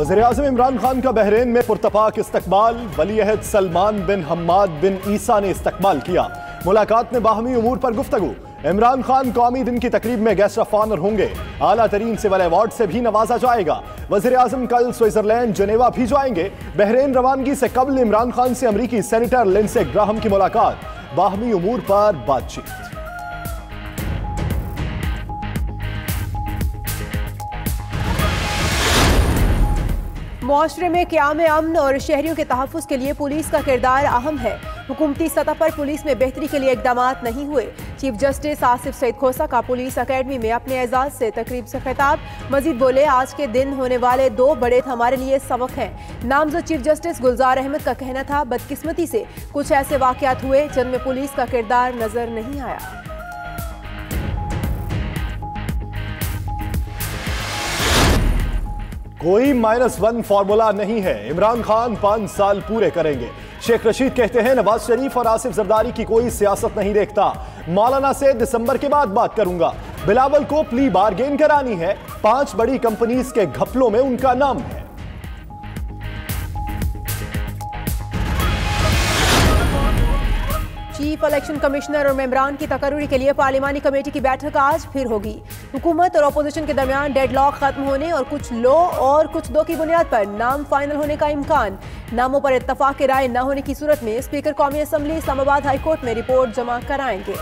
वज़ीर-ए-आज़म इमरान खान का बहरीन में पुरतपाक इस्तकबाल। वली-ए-अहद सलमान बिन हम्माद बिन ईसा ने इस्तकबाल किया। मुलाकात में बाहमी उमूर पर गुफ्तगू। इमरान खान कौमी दिन की तकरीब में गेस्ट ऑफ ऑनर होंगे। आला तरीन सिविल अवार्ड से भी नवाजा जाएगा। वज़ीर-ए-आज़म कल स्विट्जरलैंड जनेवा भी जाएंगे। बहरीन रवानगी से कबल इमरान खान से अमरीकी सेनेटर लिंडसे ग्राहम की मुलाकात। बाहमी उमूर पर बातचीत। मुआशरे में क़याम अमन और शहरियों के तहफ़्फ़ुज़ के लिए पुलिस का किरदार अहम है। हुकूमती सतह पर पुलिस में बेहतरी के लिए इक़दामात नहीं हुए। चीफ जस्टिस आसिफ सईद खोसा का पुलिस अकेडमी में अपने एजाज़ से तकरीब से खिताब। मजीद बोले, आज के दिन होने वाले 2 बड़े हमारे लिए सबक हैं। नामज़द चीफ जस्टिस गुलजार अहमद का कहना था, बदकिस्मती से कुछ ऐसे वाक़यात हुए जिनमें पुलिस का किरदार नजर नहीं आया। कोई -1 फार्मूला नहीं है। इमरान खान 5 साल पूरे करेंगे। शेख रशीद कहते हैं, नवाज शरीफ और आसिफ जरदारी की कोई सियासत नहीं देखता। मौलाना से दिसंबर के बाद बात करूंगा। बिलावल को प्ली बारगेन करानी है। 5 बड़ी कंपनीज के घपलों में उनका नाम है। चीफ इलेक्शन कमिश्नर और मेंबरान की तकर्री के लिए पार्लिमानी कमेटी की बैठक आज फिर होगी। हुकूमत और अपोजिशन के दरमियान डेडलॉक खत्म होने और कुछ लो और कुछ दो की बुनियाद पर नाम फाइनल होने का इम्कान। नामों पर इत्तफाक की राय न होने की सूरत में स्पीकर कौमी असम्बली इस्लामाबाद हाई कोर्ट में रिपोर्ट जमा कराएंगे।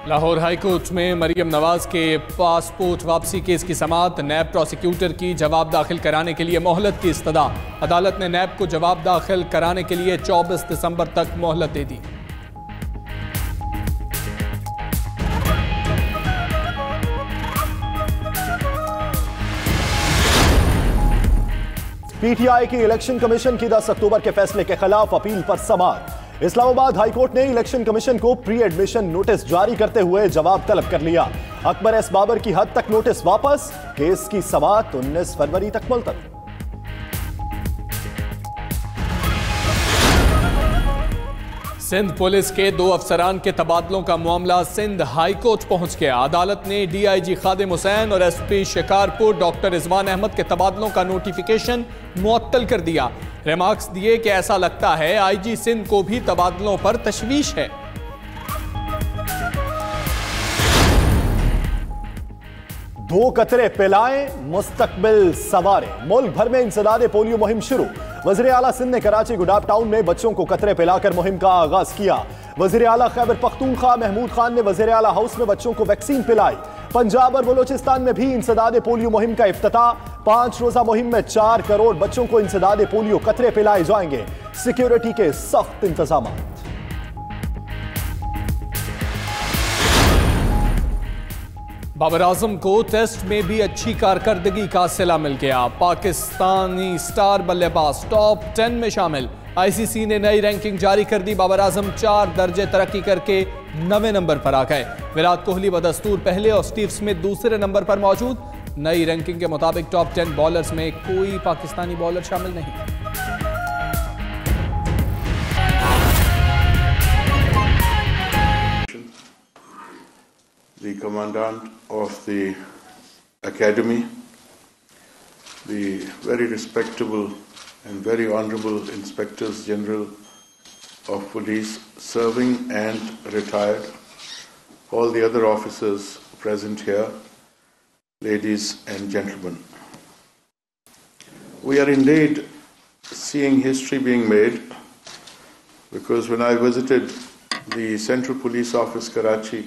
लाहौर हाई कोर्ट में मरियम नवाज के पासपोर्ट वापसी केस की समाअत। नैब प्रोसिक्यूटर की जवाब दाखिल कराने के लिए मोहलत की इस्तदा। अदालत ने नैब को जवाब दाखिल कराने के लिए 24 दिसंबर तक मोहलत दे दी। पीटीआई की इलेक्शन कमीशन की 10 अक्टूबर के फैसले के खिलाफ अपील पर समाअत। इस्लामाबाद हाई कोर्ट ने इलेक्शन कमीशन को प्री एडमिशन नोटिस जारी करते हुए जवाब तलब कर लिया। अकबर एस बाबर की हद तक नोटिस वापस। केस की समाअत 19 फरवरी तक मुलतवी। सिंध पुलिस के 2 अफसरान के तबादलों का मामला सिंध हाई कोर्ट पहुंच गया। अदालत ने डीआईजी खादिम हुसैन और एसपी शिकारपुर डॉक्टर रिजवान अहमद के तबादलों का नोटिफिकेशन मुअत्तल कर दिया। रिमार्क्स दिए कि ऐसा लगता है आईजी सिंध को भी तबादलों पर तशवीश है। दो कतरे पिलाएं, मुस्तकबिल सवारे। मुल्क भर में इंसदादे पोलियो मुहिम शुरू। वज़ीर आला सिंध ने कराची गुडाब टाउन में बच्चों को कतरे पिलाकर मुहिम का आगाज किया। वज़ीर आला खैबर पख्तूनख्वा महमूद खान ने वज़ीर आला हाउस में बच्चों को वैक्सीन पिलाई। पंजाब और बलोचिस्तान में भी इंसदादे पोलियो मुहिम का इफ्तिताह। 5 रोजा मुहिम में 4 करोड़ बच्चों को इंसदादे पोलियो कतरे पिलाए जाएंगे। सिक्योरिटी के सख्त इंतजाम। बाबर आजम को टेस्ट में भी अच्छी कारकर्दगी का सिला मिल गया। पाकिस्तानी स्टार बल्लेबाज टॉप 10 में शामिल। आईसीसी ने नई रैंकिंग जारी कर दी। बाबर आजम 4 दर्जे तरक्की करके 9वें नंबर पर आ गए। विराट कोहली बदस्तूर पहले और स्टीव स्मिथ दूसरे नंबर पर मौजूद। नई रैंकिंग के मुताबिक टॉप 10 बॉलर्स में कोई पाकिस्तानी बॉलर शामिल नहीं। The commandant of the academy, the very respectable and very honorable inspectors general of police serving and retired, all the other officers present here, ladies and gentlemen. We are indeed seeing history being made, because when I visited the Central Police Office, Karachi,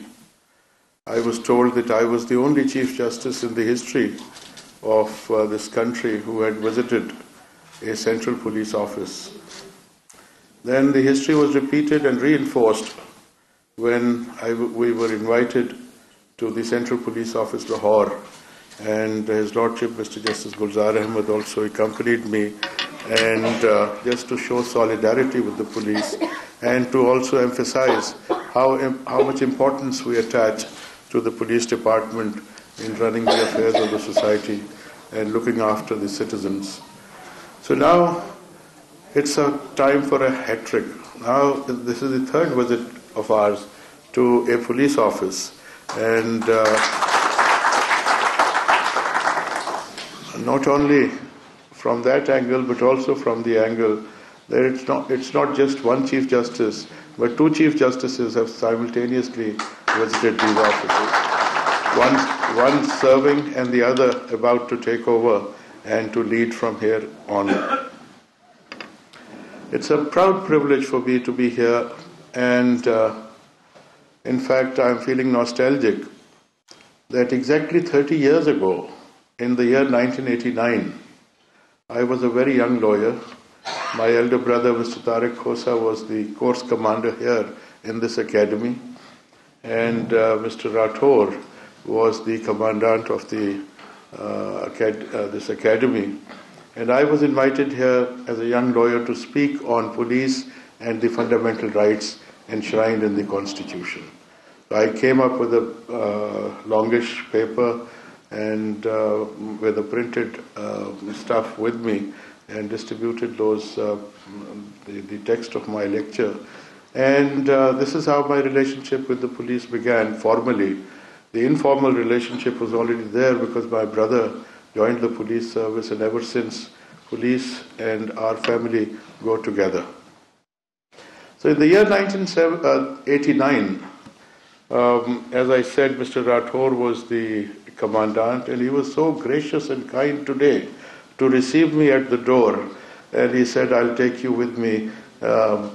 I was told that I was the only Chief Justice in the history of this country who had visited a Central Police Office. Then the history was repeated and reinforced when we were invited to the Central Police Office, Lahore, and His Lordship Mr. Justice Gulzar Ahmad also accompanied me, and just to show solidarity with the police and to also emphasize how much importance we attach to the police department in running the affairs of the society and looking after the citizens. So now it's a time for a hat trick. Now this is the 3rd visit of ours to a police office. And not only from that angle, but also from the angle that it's not just one Chief Justice, but two Chief Justices have simultaneously visited these offices. One serving and the other about to take over and to lead from here on. It's a proud privilege for me to be here, and in fact, I'm feeling nostalgic that exactly 30 years ago, in the year 1989, I was a very young lawyer. My elder brother, Mr. Tariq Khosa, was the course commander here in this academy, and Mr. Rathore was the commandant of the this academy. And I was invited here as a young lawyer to speak on police and the fundamental rights enshrined in the Constitution. So I came up with a longish paper and with the printed stuff with me, and distributed those the text of my lecture. And this is how my relationship with the police began formally. The informal relationship was already there because my brother joined the police service, and ever since, police and our family go together. So in the year 1989, as I said, Mr. Rathore was the commandant, and he was so gracious and kind today to receive me at the door, and he said, "I'll take you with me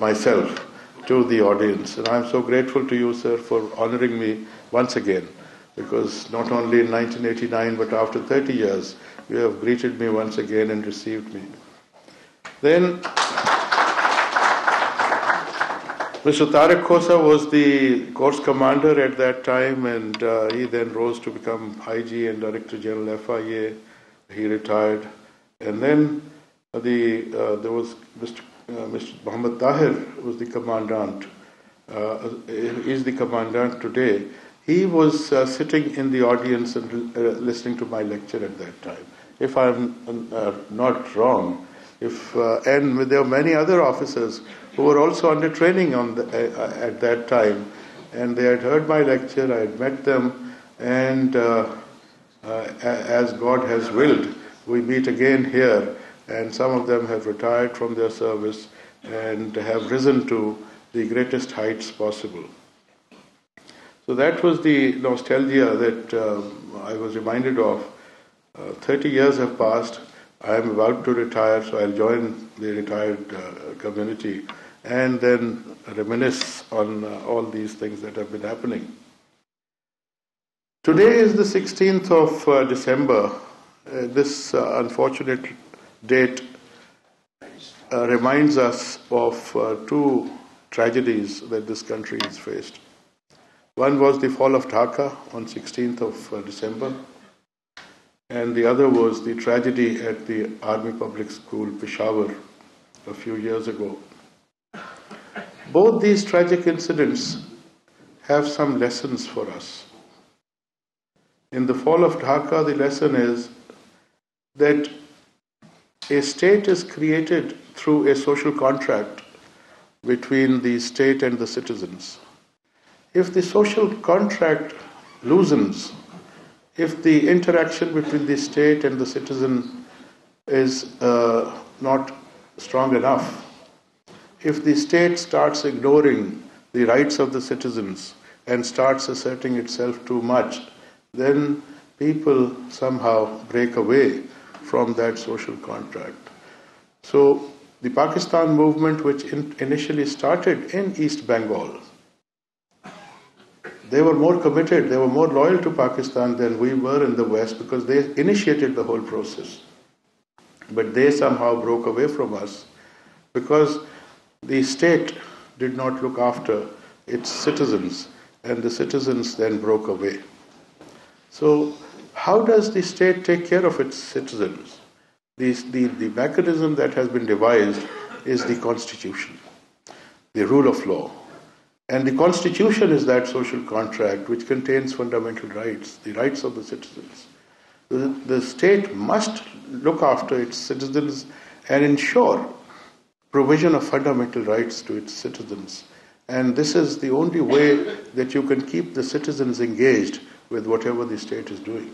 myself to the audience." And I'm so grateful to you, sir, for honoring me once again, because not only in 1989, but after 30 years, you have greeted me once again and received me. Then Mr. Tariq Khosa was the course commander at that time, and he then rose to become IG and Director General FIA. He retired. And then there was Mr. Muhammad Tahir was the commandant. Is the commandant today. He was sitting in the audience and listening to my lecture at that time. If I'm not wrong, and there were many other officers who were also under training at that time, and they had heard my lecture, I had met them, and as God has willed, we meet again here, and some of them have retired from their service and have risen to the greatest heights possible. So that was the nostalgia that I was reminded of. 30 years have passed. I am about to retire, so I'll join the retired community and then reminisce on all these things that have been happening. Today is the 16th of December. This unfortunate date reminds us of two tragedies that this country has faced. One was the fall of Dhaka on 16th of December, and the other was the tragedy at the Army Public School, Peshawar, a few years ago. Both these tragic incidents have some lessons for us. In the fall of Dhaka, the lesson is that a state is created through a social contract between the state and the citizens. If the social contract loosens, if the interaction between the state and the citizen is not strong enough, if the state starts ignoring the rights of the citizens and starts asserting itself too much, then people somehow break away from that social contract. So the Pakistan movement, which initially started in East Bengal, they were more committed, they were more loyal to Pakistan than we were in the West, because they initiated the whole process. But they somehow broke away from us because the state did not look after its citizens, and the citizens then broke away. So how does the state take care of its citizens? The mechanism that has been devised is the Constitution, the rule of law. And the Constitution is that social contract which contains fundamental rights, the rights of the citizens. The state must look after its citizens and ensure provision of fundamental rights to its citizens. And this is the only way that you can keep the citizens engaged with whatever the state is doing.